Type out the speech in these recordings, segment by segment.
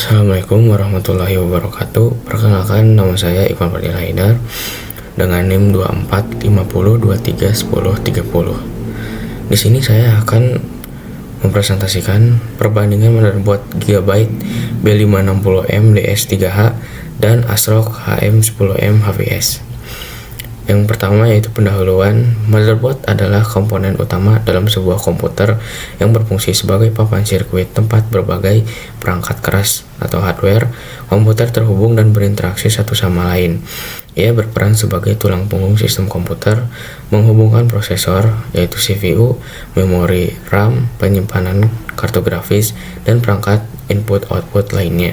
Assalamualaikum warahmatullahi wabarakatuh. Perkenalkan, nama saya Ivan Fadil Haidar dengan NIM 2450231030. Di sini saya akan mempresentasikan perbandingan motherboard Gigabyte B560M DS3H dan ASRock HM10M HVS. Yang pertama yaitu pendahuluan. Motherboard adalah komponen utama dalam sebuah komputer yang berfungsi sebagai papan sirkuit tempat berbagai perangkat keras atau hardware komputer terhubung dan berinteraksi satu sama lain. Ia berperan sebagai tulang punggung sistem komputer, menghubungkan prosesor yaitu CPU, memori RAM, penyimpanan kartu grafis, dan perangkat input-output lainnya.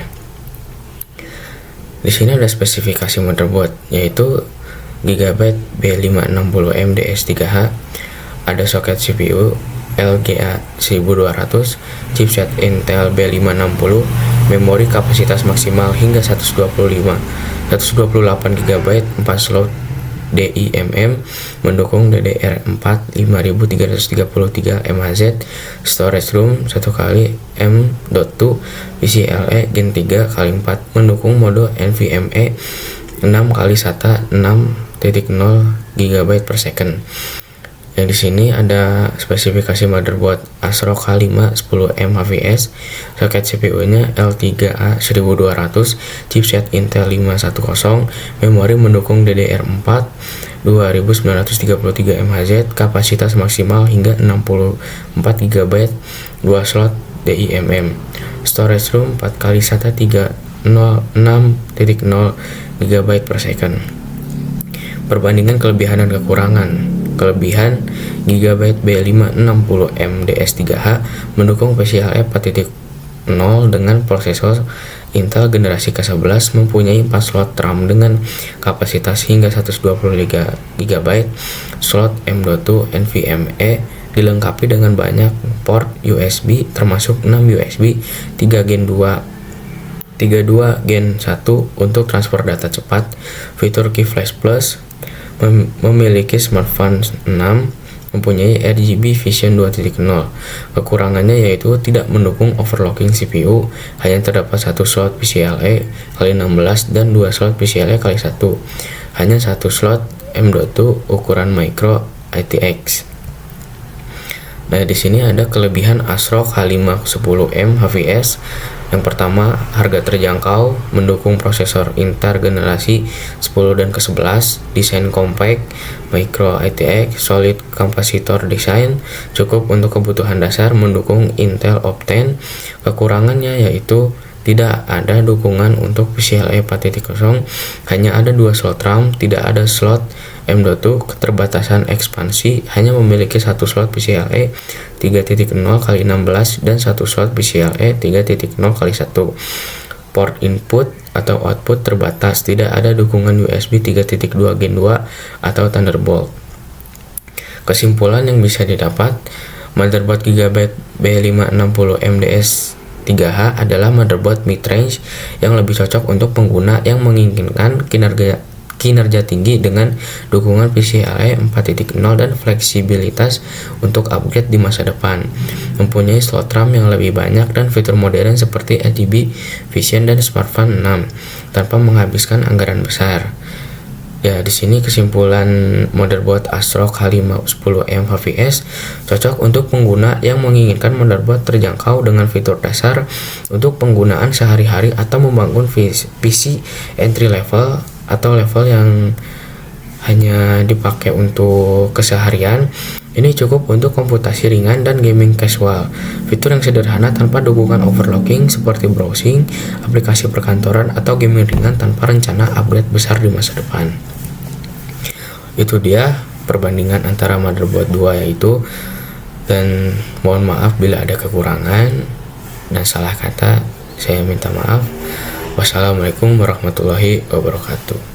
Di sini ada spesifikasi motherboard yaitu Gigabyte B560M DS3H, ada soket CPU LGA 1200, chipset Intel B560, memori kapasitas maksimal hingga 128 GB, 4 slot DIMM, mendukung DDR4 5333 MHz, storage room 1 kali M.2, PCIe Gen 3 x 4, mendukung mode NVMe 6 kali SATA 6.0 GB per second. Yang di sini ada spesifikasi motherboard ASRock H510M HVS, soket CPU-nya L3A 1200, chipset Intel 510, memori mendukung DDR4 2933 MHz, kapasitas maksimal hingga 64 GB, 2 slot DIMM, storage room 4 kali SATA 6.0 GB per second. Perbandingan kelebihan dan kekurangan. Kelebihan, Gigabyte B560M DS3H mendukung PCIe 4.0 dengan prosesor Intel generasi ke-11, mempunyai 4 slot RAM dengan kapasitas hingga 120 GB, slot M.2 NVMe, dilengkapi dengan banyak port USB termasuk 6 USB 3 Gen 2 32 Gen 1 untuk transfer data cepat, fitur Key Flash Plus, memiliki smartphone 6, mempunyai RGB Vision 2.0. Kekurangannya yaitu tidak mendukung overclocking CPU, hanya terdapat satu slot PCIe x16 dan 2 slot PCIe x1, hanya satu slot M.2 ukuran micro ITX. Nah, di sini ada kelebihan ASRock H510M HVS. Yang pertama, harga terjangkau, mendukung prosesor Intel generasi 10 dan ke-11, desain compact, micro ITX, solid kapasitor desain, cukup untuk kebutuhan dasar, mendukung Intel Optane. Kekurangannya yaitu tidak ada dukungan untuk PCIe 4.0, hanya ada 2 slot RAM, tidak ada slot M.2, keterbatasan ekspansi, hanya memiliki satu slot PCIe 3.0 x 16 dan satu slot PCIe 3.0 x 1. Port input atau output terbatas, tidak ada dukungan USB 3.2 Gen 2 atau Thunderbolt. Kesimpulan yang bisa didapat, motherboard Gigabyte B560M DS3H adalah motherboard mid-range yang lebih cocok untuk pengguna yang menginginkan kinerja tinggi dengan dukungan PCIe 4.0 dan fleksibilitas untuk upgrade di masa depan. Mempunyai slot RAM yang lebih banyak dan fitur modern seperti RGB Vision dan smartphone 6 tanpa menghabiskan anggaran besar. Ya, di sini kesimpulan motherboard ASRock H510M HVS cocok untuk pengguna yang menginginkan motherboard terjangkau dengan fitur dasar untuk penggunaan sehari-hari atau membangun PC entry level atau level yang hanya dipakai untuk keseharian. Ini cukup untuk komputasi ringan dan gaming casual. Fitur yang sederhana tanpa dukungan overclocking seperti browsing, aplikasi perkantoran, atau gaming ringan tanpa rencana upgrade besar di masa depan. Itu dia perbandingan antara motherboard 2 yaitu, dan mohon maaf bila ada kekurangan dan salah kata, saya minta maaf. Wassalamualaikum warahmatullahi wabarakatuh.